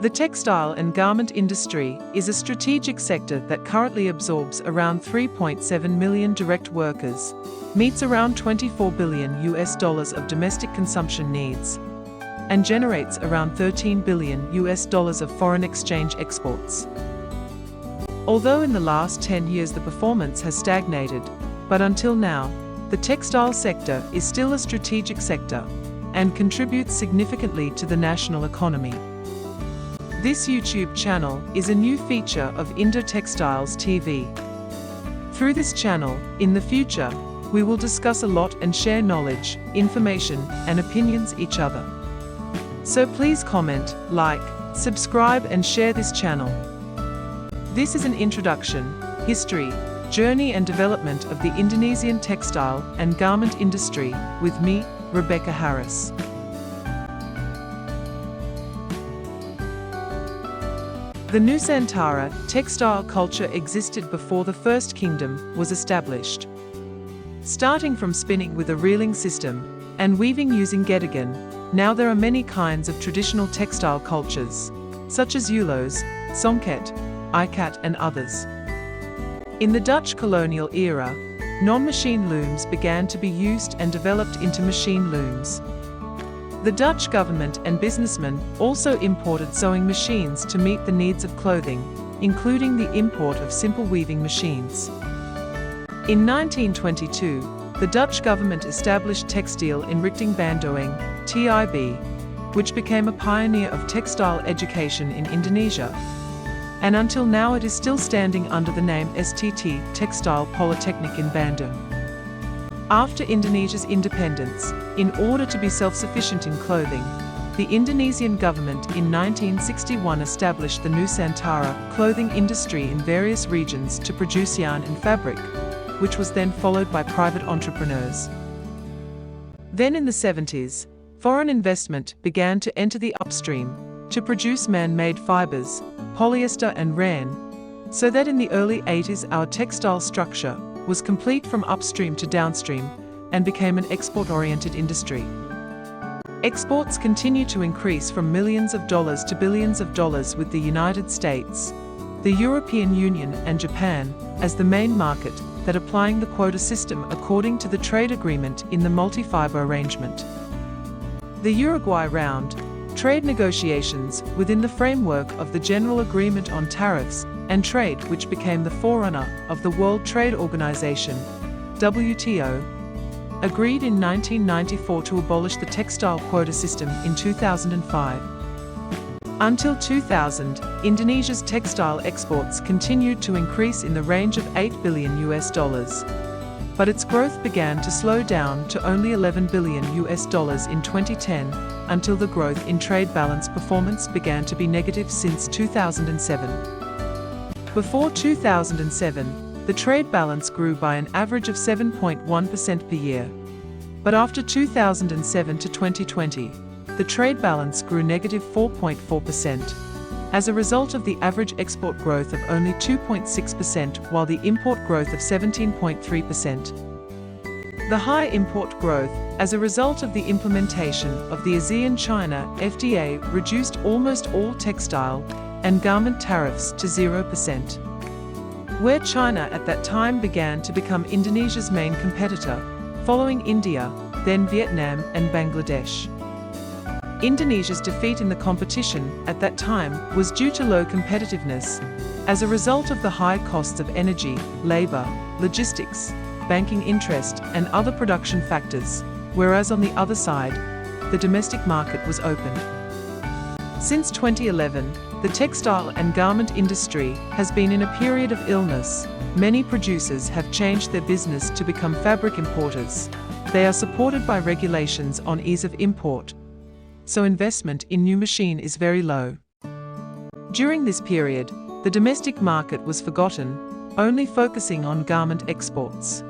The textile and garment industry is a strategic sector that currently absorbs around 3.7 million direct workers, meets around $24 billion of domestic consumption needs, and generates around $13 billion of foreign exchange exports. Although in the last 10 years the performance has stagnated, but until now, the textile sector is still a strategic sector and contributes significantly to the national economy. This YouTube channel is a new feature of Indo Textiles TV. Through this channel, in the future, we will discuss a lot and share knowledge, information, and opinions each other. So please comment, like, subscribe and share this channel. This is an introduction, history, journey and development of the Indonesian textile and garment industry with me, Rebecca Harris. The Nusantara textile culture existed before the First Kingdom was established. Starting from spinning with a reeling system and weaving using gedigan, now there are many kinds of traditional textile cultures, such as Ulos, Songket, Ikat and others. In the Dutch colonial era, non-machine looms began to be used and developed into machine looms. The Dutch government and businessmen also imported sewing machines to meet the needs of clothing, including the import of simple weaving machines. In 1922, the Dutch government established Textile Inrichting Bandoeng, TIB, which became a pioneer of textile education in Indonesia. And until now it is still standing under the name STT, Textile Polytechnic in Bandung. After Indonesia's independence, in order to be self-sufficient in clothing, the Indonesian government in 1961 established the Nusantara clothing industry in various regions to produce yarn and fabric, which was then followed by private entrepreneurs. Then in the 70s, foreign investment began to enter the upstream to produce man-made fibers, polyester and rayon, so that in the early 80s our textile structure was complete from upstream to downstream and became an export-oriented industry. Exports continue to increase from millions of dollars to billions of dollars, with the United States, the European Union and Japan as the main market that applying the quota system according to the trade agreement in the multi-fiber arrangement. The Uruguay Round, trade negotiations within the framework of the General Agreement on Tariffs and Trade, which became the forerunner of the World Trade Organization, WTO, agreed in 1994 to abolish the textile quota system in 2005. Until 2000, Indonesia's textile exports continued to increase in the range of $8 billion, but its growth began to slow down to only $11 billion in 2010, until the growth in trade balance performance began to be negative since 2007. Before 2007, the trade balance grew by an average of 7.1% per year. But after 2007 to 2020, the trade balance grew negative 4.4%, as a result of the average export growth of only 2.6% while the import growth of 17.3%. The high import growth, as a result of the implementation of the ASEAN-China FTA, reduced almost all textile and garment tariffs to 0%. Where China at that time began to become Indonesia's main competitor, following India, then Vietnam and Bangladesh. Indonesia's defeat in the competition at that time was due to low competitiveness, as a result of the high costs of energy, labor, logistics, banking interest and other production factors, whereas on the other side, the domestic market was opened. Since 2011, the textile and garment industry has been in a period of illness. Many producers have changed their business to become fabric importers. They are supported by regulations on ease of import, so investment in new machine is very low. During this period, the domestic market was forgotten, only focusing on garment exports.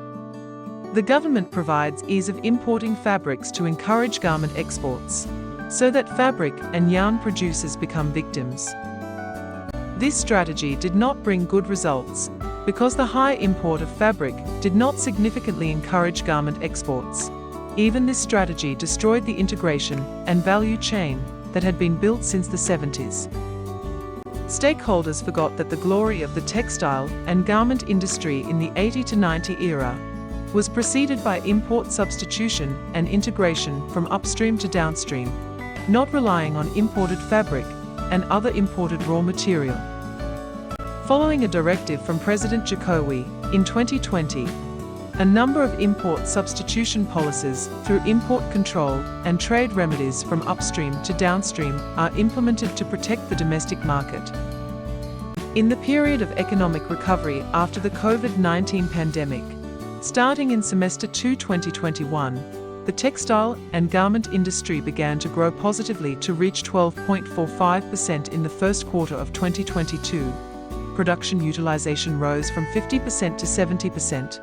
The government provides ease of importing fabrics to encourage garment exports, so that fabric and yarn producers become victims. This strategy did not bring good results, because the high import of fabric did not significantly encourage garment exports. Even this strategy destroyed the integration and value chain that had been built since the 70s. Stakeholders forgot that the glory of the textile and garment industry in the 80 to 90 era was preceded by import substitution and integration from upstream to downstream, not relying on imported fabric and other imported raw material. Following a directive from President Jokowi in 2020, a number of import substitution policies through import control and trade remedies from upstream to downstream are implemented to protect the domestic market. In the period of economic recovery after the COVID-19 pandemic, starting in semester 2 2021, the textile and garment industry began to grow positively to reach 12.45% in the first quarter of 2022. Production utilization rose from 50% to 70%.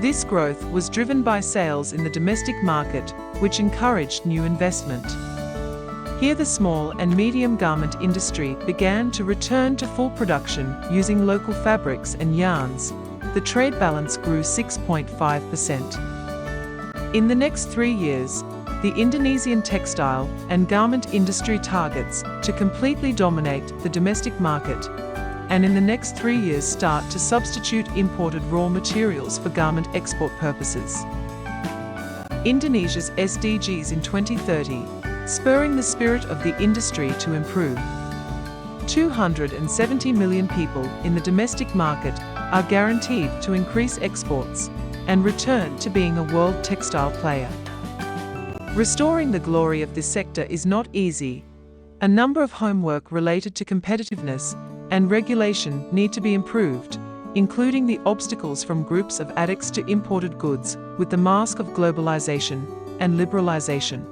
This growth was driven by sales in the domestic market, which encouraged new investment. Here the small and medium garment industry began to return to full production using local fabrics and yarns. The trade balance grew 6.5%. In the next 3 years, the Indonesian textile and garment industry targets to completely dominate the domestic market, and in the next 3 years start to substitute imported raw materials for garment export purposes. Indonesia's SDGs in 2030, spurring the spirit of the industry to improve. 270 million people in the domestic market are guaranteed to increase exports and return to being a world textile player. Restoring the glory of this sector is not easy. A number of homework related to competitiveness and regulation need to be improved, including the obstacles from groups of addicts to imported goods with the mask of globalization and liberalization.